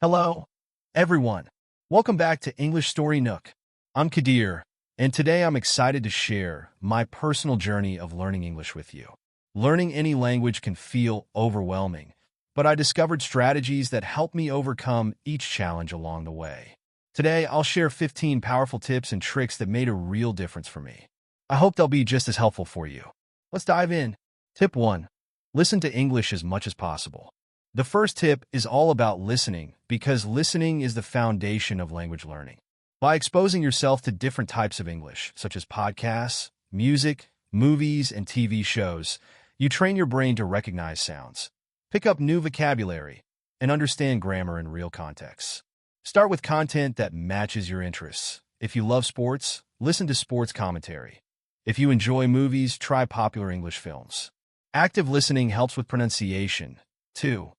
Hello, everyone. Welcome back to English Story Nook. I'm Kadir, and today I'm excited to share my personal journey of learning English with you. Learning any language can feel overwhelming, but I discovered strategies that help me overcome each challenge along the way. Today, I'll share 15 powerful tips and tricks that made a real difference for me. I hope they'll be just as helpful for you. Let's dive in. Tip 1. Listen to English as much as possible. The first tip is all about listening because listening is the foundation of language learning. By exposing yourself to different types of English, such as podcasts, music, movies, and TV shows, you train your brain to recognize sounds, pick up new vocabulary, and understand grammar in real contexts. Start with content that matches your interests. If you love sports, listen to sports commentary. If you enjoy movies, try popular English films. Active listening helps with pronunciation, too.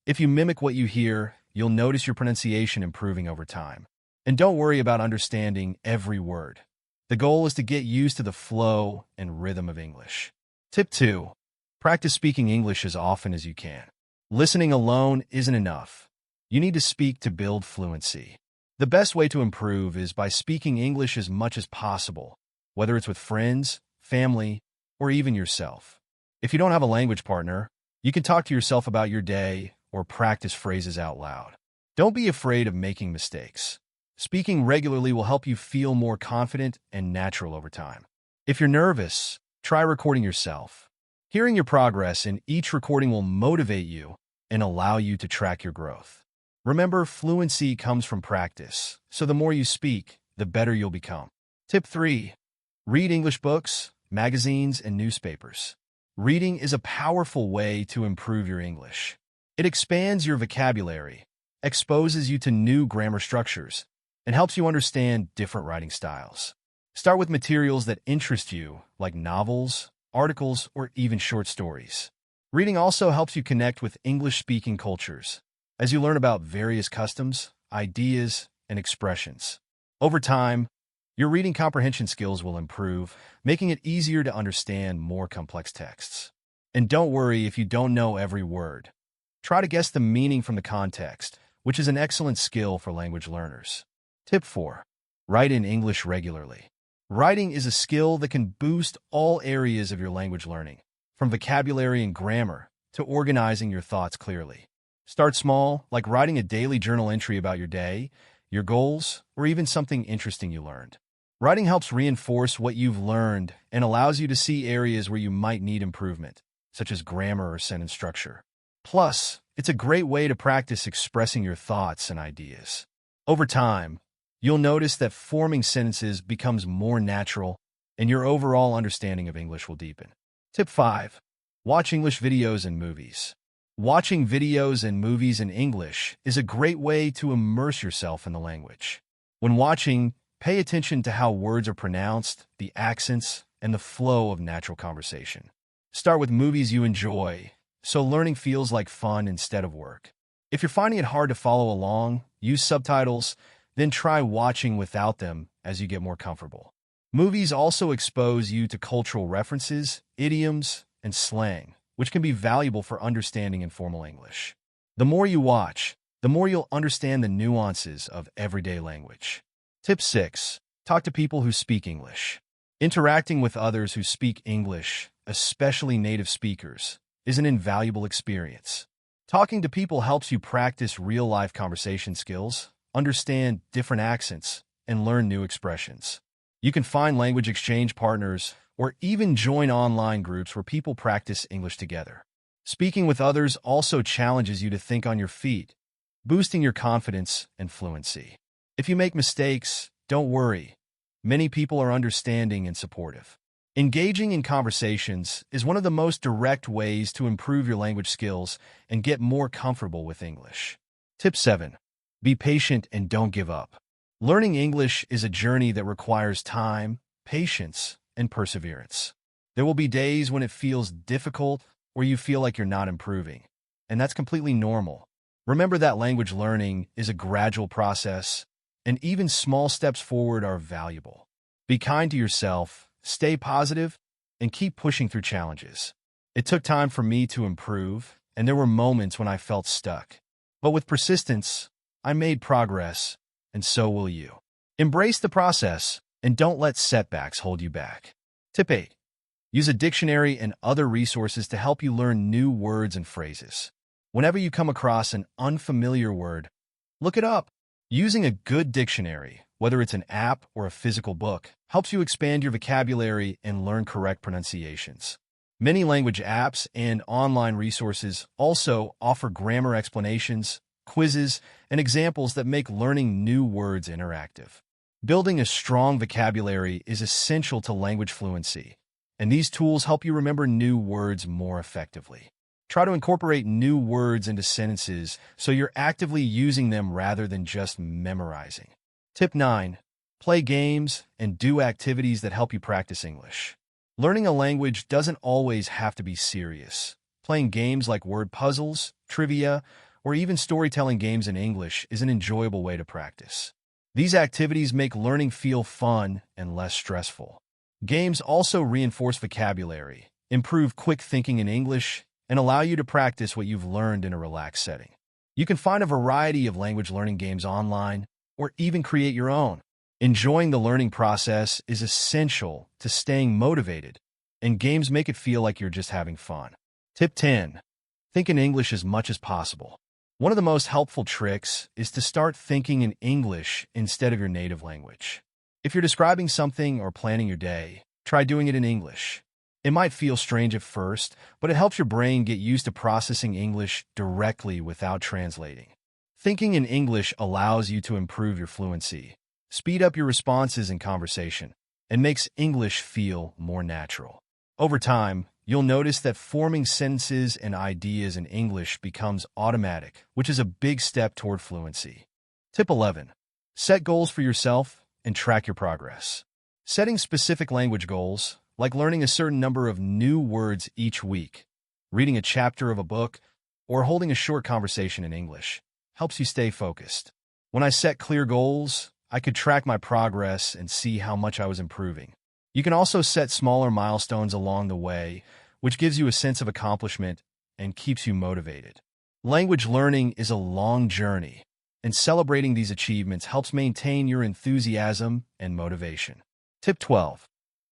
If you mimic what you hear, you'll notice your pronunciation improving over time. And don't worry about understanding every word. The goal is to get used to the flow and rhythm of English. Tip 2. Practice speaking English as often as you can. Listening alone isn't enough. You need to speak to build fluency. The best way to improve is by speaking English as much as possible, whether it's with friends, family, or even yourself. If you don't have a language partner, you can talk to yourself about your day or practice phrases out loud. Don't be afraid of making mistakes. Speaking regularly will help you feel more confident and natural over time. If you're nervous, try recording yourself. Hearing your progress in each recording will motivate you and allow you to track your growth. Remember, fluency comes from practice, so the more you speak, the better you'll become. Tip 3. Read English books, magazines, and newspapers. Reading is a powerful way to improve your English. It expands your vocabulary, exposes you to new grammar structures, and helps you understand different writing styles. Start with materials that interest you, like novels, articles, or even short stories. Reading also helps you connect with English-speaking cultures, as you learn about various customs, ideas, and expressions. Over time, your reading comprehension skills will improve, making it easier to understand more complex texts. And don't worry if you don't know every word. Try to guess the meaning from the context, which is an excellent skill for language learners. Tip 4. Write in English regularly. Writing is a skill that can boost all areas of your language learning, from vocabulary and grammar to organizing your thoughts clearly. Start small, like writing a daily journal entry about your day, your goals, or even something interesting you learned. Writing helps reinforce what you've learned and allows you to see areas where you might need improvement, such as grammar or sentence structure. Plus, it's a great way to practice expressing your thoughts and ideas. Over time, you'll notice that forming sentences becomes more natural and your overall understanding of English will deepen. Tip 5. Watch English videos and movies. Watching videos and movies in English is a great way to immerse yourself in the language. When watching, pay attention to how words are pronounced, the accents, and the flow of natural conversation. Start with movies you enjoy, so learning feels like fun instead of work. If you're finding it hard to follow along, use subtitles, then try watching without them as you get more comfortable. Movies also expose you to cultural references, idioms, and slang, which can be valuable for understanding informal English. The more you watch, the more you'll understand the nuances of everyday language. Tip 6. Talk to people who speak English. Interacting with others who speak English, especially native speakers, is an invaluable experience. Talking to people helps you practice real-life conversation skills, understand different accents, and learn new expressions. You can find language exchange partners or even join online groups where people practice English together. Speaking with others also challenges you to think on your feet, boosting your confidence and fluency. If you make mistakes, don't worry. Many people are understanding and supportive. Engaging in conversations is one of the most direct ways to improve your language skills and get more comfortable with English. Tip 7. Be patient and don't give up. Learning English is a journey that requires time, patience, and perseverance. There will be days when it feels difficult or you feel like you're not improving, and that's completely normal. Remember that language learning is a gradual process, and even small steps forward are valuable. Be kind to yourself, stay positive, and keep pushing through challenges. It took time for me to improve, and there were moments when I felt stuck. But with persistence, I made progress, and so will you. Embrace the process, and don't let setbacks hold you back. Tip 8. Use a dictionary and other resources to help you learn new words and phrases. Whenever you come across an unfamiliar word, look it up. Using a good dictionary, whether it's an app or a physical book, helps you expand your vocabulary and learn correct pronunciations. Many language apps and online resources also offer grammar explanations, quizzes, and examples that make learning new words interactive. Building a strong vocabulary is essential to language fluency, and these tools help you remember new words more effectively. Try to incorporate new words into sentences so you're actively using them rather than just memorizing. Tip 9. Play games and do activities that help you practice English. Learning a language doesn't always have to be serious. Playing games like word puzzles, trivia, or even storytelling games in English is an enjoyable way to practice. These activities make learning feel fun and less stressful. Games also reinforce vocabulary, improve quick thinking in English, and allow you to practice what you've learned in a relaxed setting. You can find a variety of language learning games online, or even create your own. Enjoying the learning process is essential to staying motivated, and games make it feel like you're just having fun. Tip 10. Think in English as much as possible. One of the most helpful tricks is to start thinking in English instead of your native language. If you're describing something or planning your day, try doing it in English. It might feel strange at first, but it helps your brain get used to processing English directly without translating. Thinking in English allows you to improve your fluency, speed up your responses in conversation, and makes English feel more natural. Over time, you'll notice that forming sentences and ideas in English becomes automatic, which is a big step toward fluency. Tip 11. Set goals for yourself and track your progress. Setting specific language goals, like learning a certain number of new words each week, reading a chapter of a book, or holding a short conversation in English, helps you stay focused. When I set clear goals, I could track my progress and see how much I was improving. You can also set smaller milestones along the way, which gives you a sense of accomplishment and keeps you motivated. Language learning is a long journey, and celebrating these achievements helps maintain your enthusiasm and motivation. Tip 12.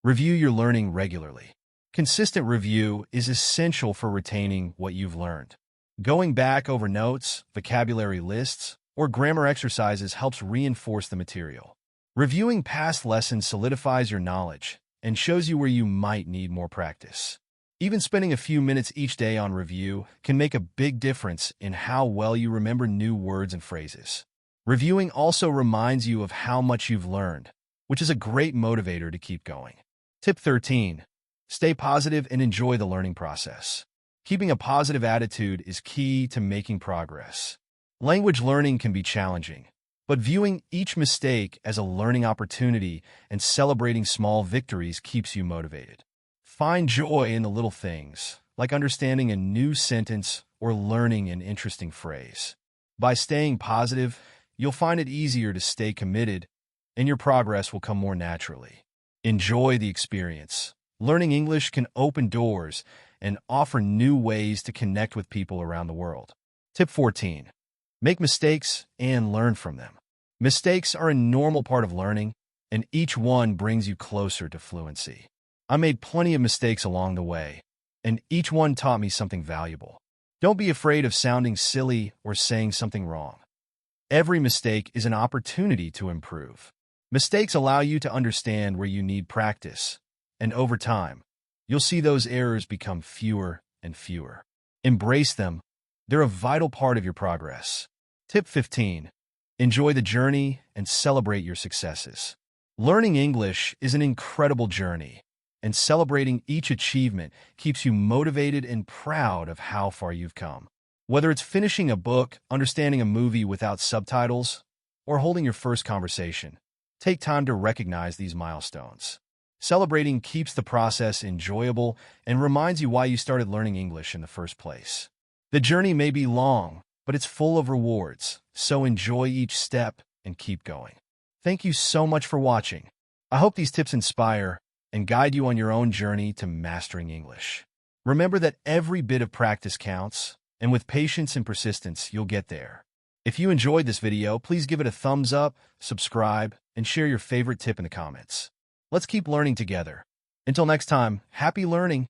Review your learning regularly. Consistent review is essential for retaining what you've learned. Going back over notes, vocabulary lists, or grammar exercises helps reinforce the material. Reviewing past lessons solidifies your knowledge and shows you where you might need more practice. Even spending a few minutes each day on review can make a big difference in how well you remember new words and phrases. Reviewing also reminds you of how much you've learned, which is a great motivator to keep going. Tip 13. Stay positive and enjoy the learning process. Keeping a positive attitude is key to making progress. Language learning can be challenging, but viewing each mistake as a learning opportunity and celebrating small victories keeps you motivated. Find joy in the little things, like understanding a new sentence or learning an interesting phrase. By staying positive, you'll find it easier to stay committed, and your progress will come more naturally. Enjoy the experience. Learning English can open doors and offer new ways to connect with people around the world. Tip 14. Make mistakes and learn from them. Mistakes are a normal part of learning, and each one brings you closer to fluency. I made plenty of mistakes along the way, and each one taught me something valuable. Don't be afraid of sounding silly or saying something wrong. Every mistake is an opportunity to improve. Mistakes allow you to understand where you need practice, and over time, you'll see those errors become fewer and fewer. Embrace them. They're a vital part of your progress. Tip 15. Enjoy the journey and celebrate your successes. Learning English is an incredible journey, and celebrating each achievement keeps you motivated and proud of how far you've come. Whether it's finishing a book, understanding a movie without subtitles, or holding your first conversation, take time to recognize these milestones. Celebrating keeps the process enjoyable and reminds you why you started learning English in the first place. The journey may be long, but it's full of rewards, so enjoy each step and keep going. Thank you so much for watching. I hope these tips inspire and guide you on your own journey to mastering English. Remember that every bit of practice counts, and with patience and persistence, you'll get there. If you enjoyed this video, please give it a thumbs up, subscribe, and share your favorite tip in the comments. Let's keep learning together. Until next time, happy learning!